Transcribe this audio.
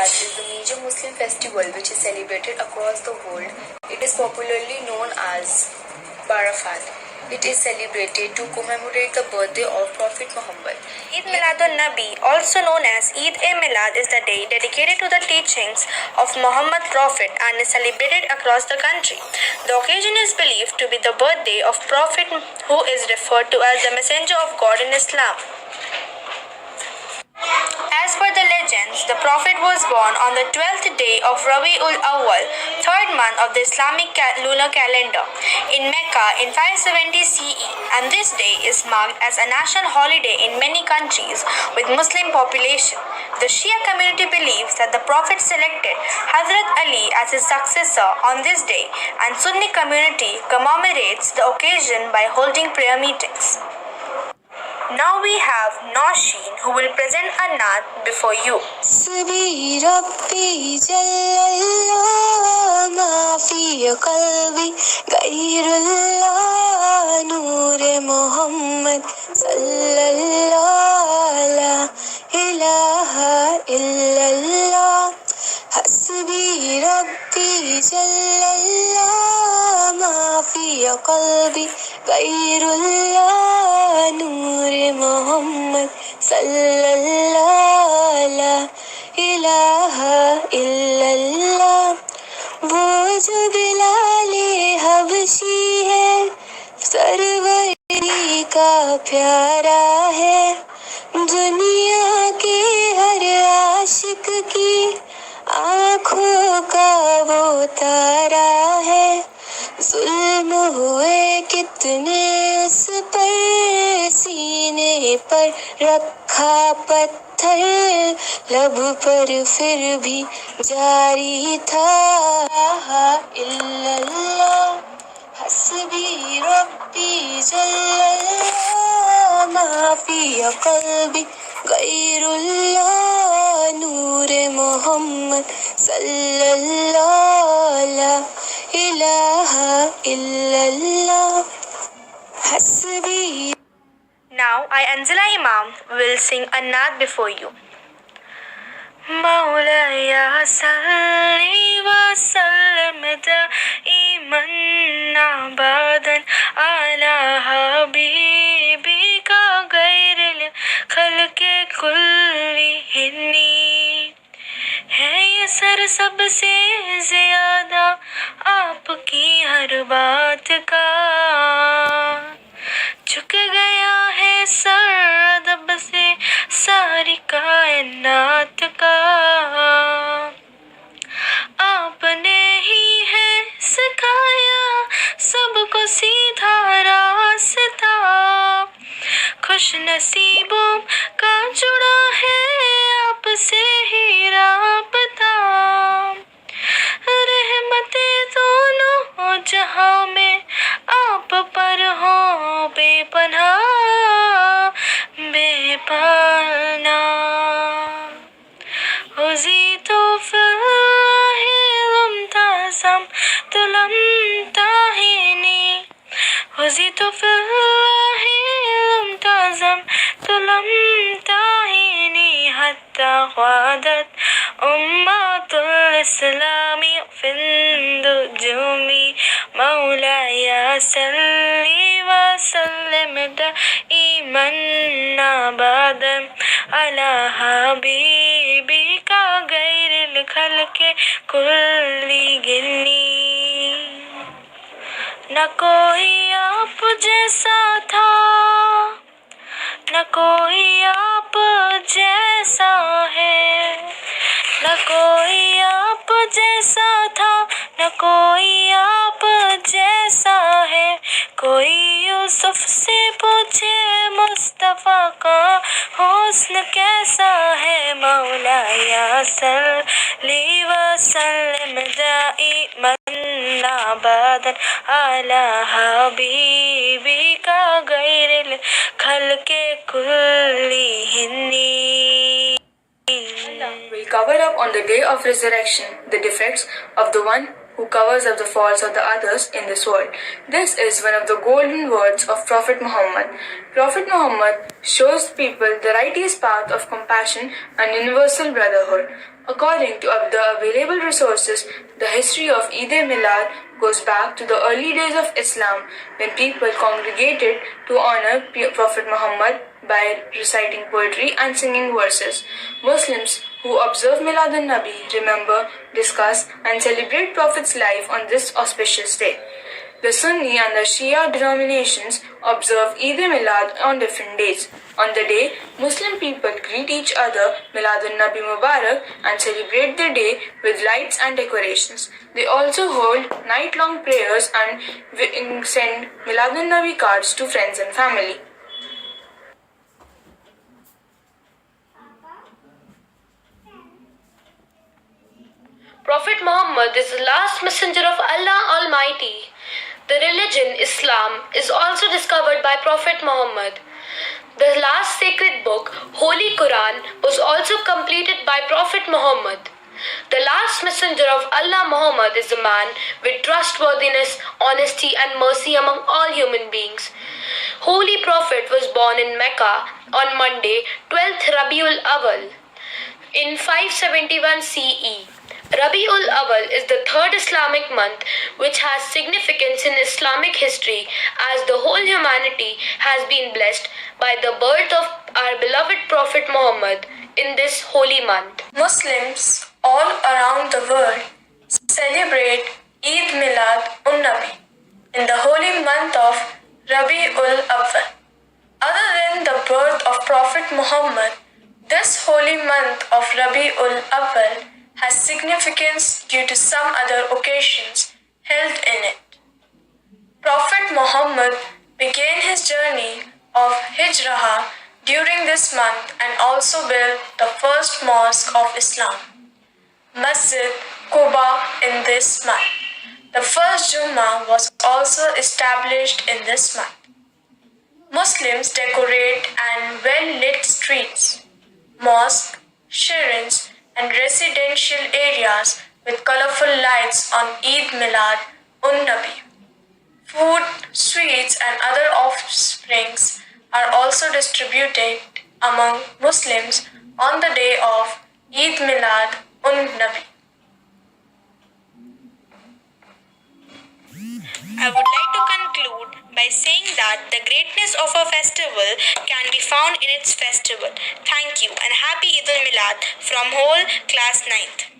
al-Milad is the major Muslim festival which is celebrated across the world. It is popularly known as Barafat. It is celebrated to commemorate the birthday of Prophet Muhammad. Eid Miladun-Nabi, also known as Eid-e-Milad, is the day dedicated to the teachings of Muhammad Prophet and is celebrated across the country. The occasion is believed to be the birthday of Prophet, who is referred to as the messenger of God in Islam. As per the legends, the Prophet was born on the 12th day of Rabi'ul Awwal, third month of the Islamic lunar calendar, in Mecca in 570 CE, and this day is marked as a national holiday in many countries with Muslim population. The Shia community believes that the Prophet selected Hazrat Ali as his successor on this day, and Sunni community commemorates the occasion by holding prayer meetings. Now we have Nausheen, who will present a naat before you. Sabhi Rabbi Jallallah, ma fi qalbi Gairullah, Noor Muhammad Sallallahu, la ilaha illallah. Hasbi Rabbi Jallallah, ma fi qalbi Gairullah, Noor Muhammad Sallallahu, la ilaha illallah. वो जो बिलाले हबशी है, सरवरी का प्यारा है, दुनिया के हर आशिक की आँखों का वो तारा है। जुल्म हुए कितने उस पर, सीने पर रखा पत्थर, लब पर फिर भी जारी था इल्लल्लाह। हस्बी रब्बी जल्लल्लाह, मा फी क़ल्बी गैरुल्लाह, नूर मोहम्मद सल्लल्लाहु, ला ilaha illallah. Hasbi. Now I, Anzila Imam, will sing a naat before you. Maulaya salli wa sallim daiman abadan ala habibika gairil khalqi kullihinni. है ये सर सबसे ज्यादा आपकी हर बात का, झुक गया है सर अदब से सारी कायनात का। आपने ही है सिखाया सबको सीधा रास्ता, खुश नसीबों का जुड़ा है आपसे ही राबता। रहमते दोनों जहां में आप पर हो बेपनाह बेपनाह। हुज़ी तो फ़िल्लाहि लम ताज़म तुलम ताहिनी, हुज़ी तो फ़िल्लाहि लम ताज़म तुलम ताहिनी, हत्ता ग़ादत उम्मतुल इस्लामी फिंदुजुमी। मौलाया सल्ली व सल्लिम दाइमन अबदन अला हबीबिका गैरिल खल्क़ि कुल्लिहिन्नी। न कोई आप जैसा था, न कोई आप जैसा है, न कोई आप जैसा था, न कोई आप जैसा है। कोई यूसुफ से पूछे मुस्तफ़ा का हुस्न कैसा है। मौलाया सल्ली व सल्लिम दाइमन अबदन अला हबीबिका गैरिल खल्क़ि कुल्लिहिन्नी। Will cover up on the day of resurrection the defects of the one who covers up the faults of the others in this world. This is one of the golden words of Prophet Muhammad. Prophet Muhammad shows people the righteous path of compassion and universal brotherhood. According to the available resources, the history of Eid Milad goes back to the early days of Islam when people congregated to honor Prophet Muhammad by reciting poetry and singing verses. Muslims who observe Milad al-Nabi remember, discuss and celebrate Prophet's life on this auspicious day. The Sunni and the Shia denominations observe Eid Milad on different days. On the day, Muslim people greet each other Milad al-Nabi Mubarak and celebrate the day with lights and decorations. They also hold night-long prayers and send Milad al-Nabi cards to friends and family. Prophet Muhammad is the last messenger of Allah Almighty. The religion Islam is also discovered by Prophet Muhammad. The last sacred book, Holy Quran, was also completed by Prophet Muhammad. The last messenger of Allah Muhammad is a man with trustworthiness, honesty and mercy among all human beings. Holy Prophet was born in Mecca on Monday, 12th Rabiul Awal in 571 CE. Rabiul Awal is the third Islamic month which has significance in Islamic history as the whole humanity has been blessed by the birth of our beloved Prophet Muhammad in this holy month. Muslims all around the world celebrate Eid Milad al-Nabi in the holy month of Rabiul Awal. Other than the birth of Prophet Muhammad, this holy month of Rabiul Awal has significance due to some other occasions held in it. Prophet Muhammad began his journey of Hijrah during this month and also built the first mosque of Islam, Masjid Quba, in this month. The first Jummah was also established in this month. Muslims decorate and well-lit streets, mosques, shrines, and residential areas with colorful lights on Eid Milad al-Nabi. Food, sweets, and other offerings are also distributed among Muslims on the day of Eid Milad al-Nabi. I would like to conclude by saying that the greatness of a festival can be found in its festival. Thank you and happy Eid al-Milad from whole class 9th.